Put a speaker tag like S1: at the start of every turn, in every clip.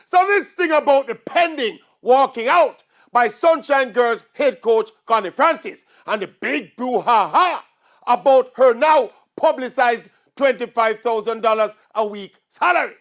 S1: So this thing about the pending walking out by Sunshine Girls head coach Connie Francis and the big brouhaha about her now publicized $25,000 a week salary.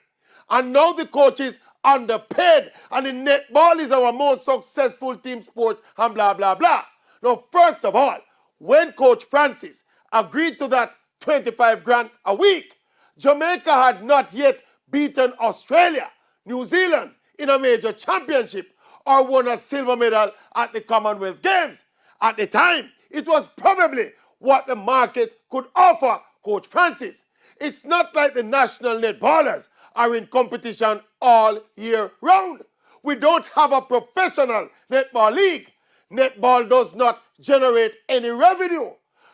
S1: And now the coach is underpaid and the netball is our most successful team sport and blah, blah, blah. Now, first of all, when Coach Francis agreed to that 25 grand a week, Jamaica had not yet beaten Australia, New Zealand in a major championship or won a silver medal at the Commonwealth Games. At the time, it was probably what the market could offer Coach Francis. It's not like the national netballers are in competition all year round. We don't have a professional netball league. Netball does not generate any revenue.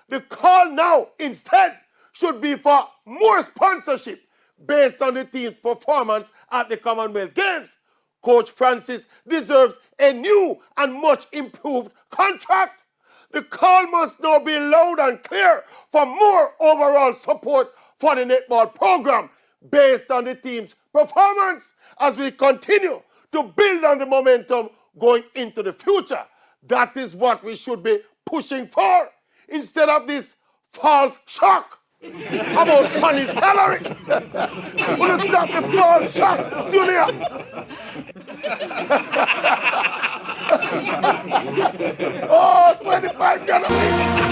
S1: The call now instead should be for more sponsorship based on the team's performance at the Commonwealth Games. Coach Francis deserves a new and much improved contract. The call must now be loud and clear for more overall support for the netball program based on the team's performance as we continue to build on the momentum going into the future. That is what we should be pushing for instead of this false shock about Connie's salary. We'll stop the false shock. See you there. Oh, 25 grand a week.